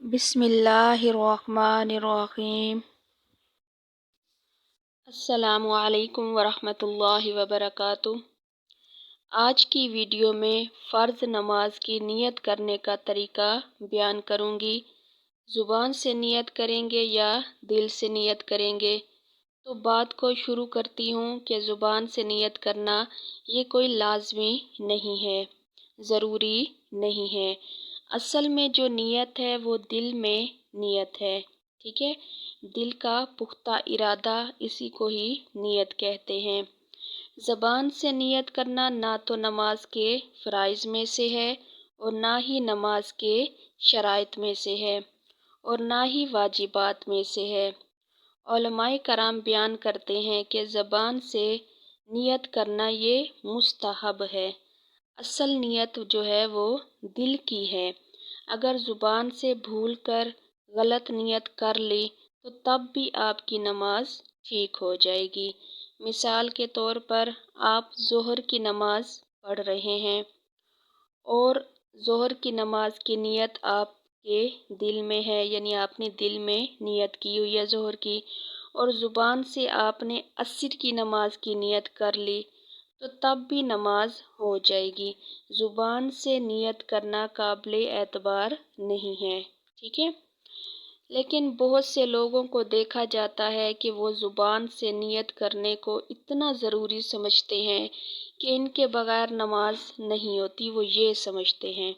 बिस्मिल्लाहिर्रहमानिर्रहीम। अस्सलामु अलैकुम वरहमतुल्लाहि वबरकातुह। आज की वीडियो में फ़र्ज़ नमाज की नियत करने का तरीका बयान करूँगी। ज़ुबान से नियत करेंगे या दिल से नियत करेंगे। तो बात को शुरू करती हूँ कि ज़ुबान से नियत करना ये कोई लाज़मी नहीं है, ज़रूरी नहीं है। असल में जो नियत है वो दिल में नियत है, ठीक है। दिल का पुख्ता इरादा, इसी को ही नियत कहते हैं। ज़बान से नियत करना ना तो नमाज के फ़राइज़ में से है और ना ही नमाज के शराइत में से है और ना ही वाजिबात में से है। उलमाए कराम बयान करते हैं कि ज़बान से नियत करना ये मुस्तहब है। असल नियत जो है वो दिल की है। अगर ज़ुबान से भूल कर गलत नियत कर ली तो तब भी आपकी नमाज ठीक हो जाएगी। मिसाल के तौर पर आप ज़ोहर की नमाज पढ़ रहे हैं और ज़ोहर की नमाज की नियत आपके दिल में है, यानी आपने दिल में नियत की हुई है ज़ोहर की, और ज़ुबान से आपने असर की नमाज की नियत कर ली तो तब भी नमाज हो जाएगी। ज़ुबान से नियत करना काबिल एतबार नहीं है, ठीक है। लेकिन बहुत से लोगों को देखा जाता है कि वो ज़ुबान से नियत करने को इतना ज़रूरी समझते हैं कि इनके बगैर नमाज नहीं होती, वो ये समझते हैं।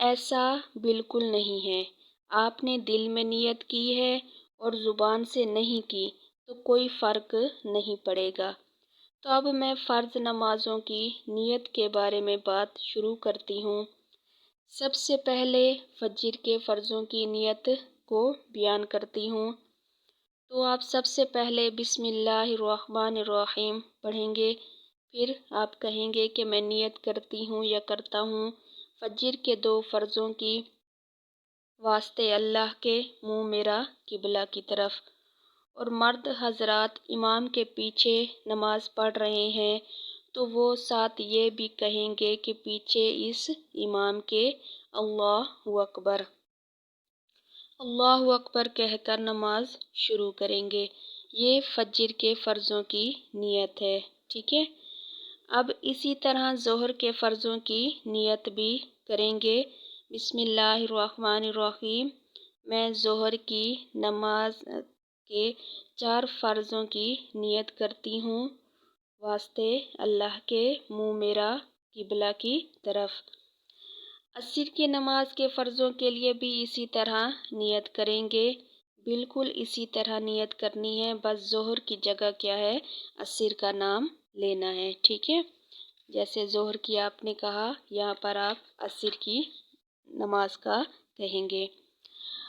ऐसा बिल्कुल नहीं है। आपने दिल में नियत की है और ज़ुबान से नहीं की तो कोई फ़र्क नहीं पड़ेगा। तो अब मैं फ़र्ज़ नमाज़ों की नियत के बारे में बात शुरू करती हूँ। सबसे पहले फजर के फ़र्ज़ों की नियत को बयान करती हूँ। तो आप सबसे पहले बिस्मिल्लाहिर्रहमानिर्रहीम पढ़ेंगे, फिर आप कहेंगे कि मैं नियत करती हूँ या करता हूँ फजर के 2 फ़र्ज़ों की वास्ते अल्लाह के, मुँह मेरा किबला की तरफ। और मर्द हज़रात इमाम के पीछे नमाज़ पढ़ रहे हैं तो वो साथ ये भी कहेंगे कि पीछे इस इमाम के अल्लाहु अकबर, अल्लाहु अकबर कहकर नमाज शुरू करेंगे। ये फजर के फ़र्ज़ों की नियत है, ठीक है। अब इसी तरह ज़ोहर के फ़र्ज़ों की नियत भी करेंगे। बिस्मिल्लाहिर्रहमानिर्रहीम। मैं ज़ोहर की नमाज के 4 फ़र्ज़ों की नियत करती हूँ वास्ते अल्लाह के, मुँह मेरा किबला की तरफ। असर की नमाज के फ़र्ज़ों के लिए भी इसी तरह नियत करेंगे। बिल्कुल इसी तरह नियत करनी है, बस ज़ोहर की जगह क्या है, असर का नाम लेना है, ठीक है। जैसे ज़ोहर की आपने कहा, यहाँ पर आप असर की नमाज का कहेंगे।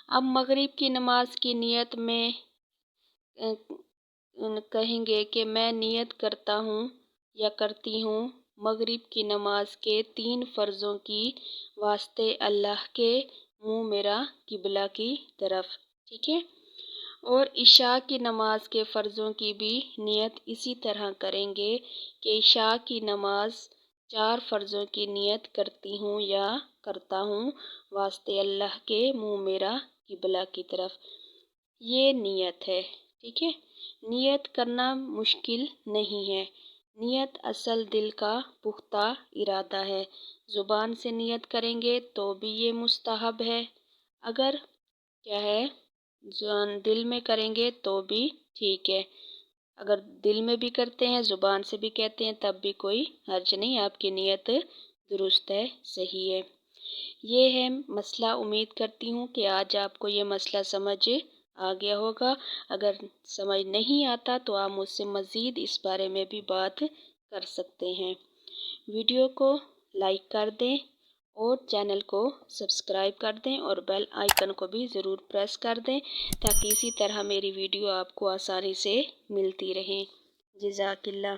अब मगरिब की नमाज की नियत में कहेंगे कि मैं नियत करता हूँ या करती हूँ मगरिब की नमाज के 3 फ़र्ज़ों की वास्ते अल्लाह के, मुँह मेरा किबला की तरफ, ठीक है। और इशा की नमाज के फ़र्ज़ों की भी नियत इसी तरह करेंगे कि इशा की नमाज 4 फ़र्ज़ों की नियत करती हूँ या करता हूँ वास्ते अल्लाह के, मुँह मेरा किबला की तरफ। ये नियत है, ठीक है। नियत करना मुश्किल नहीं है। नियत असल दिल का पुख्ता इरादा है। ज़ुबान से नियत करेंगे तो भी ये मुस्तहब है। अगर क्या है, दिल में करेंगे तो भी ठीक है। अगर दिल में भी करते हैं, ज़ुबान से भी कहते हैं, तब भी कोई हर्ज नहीं, आपकी नियत दुरुस्त है, सही है। ये है मसला। उम्मीद करती हूँ कि आज आपको ये मसला समझ आ गया होगा। अगर समझ नहीं आता तो आप मुझसे मज़ीद इस बारे में भी बात कर सकते हैं। वीडियो को लाइक कर दें और चैनल को सब्सक्राइब कर दें और बेल आइकन को भी ज़रूर प्रेस कर दें ताकि इसी तरह मेरी वीडियो आपको आसानी से मिलती रहे। जज़ाकिल्लाह।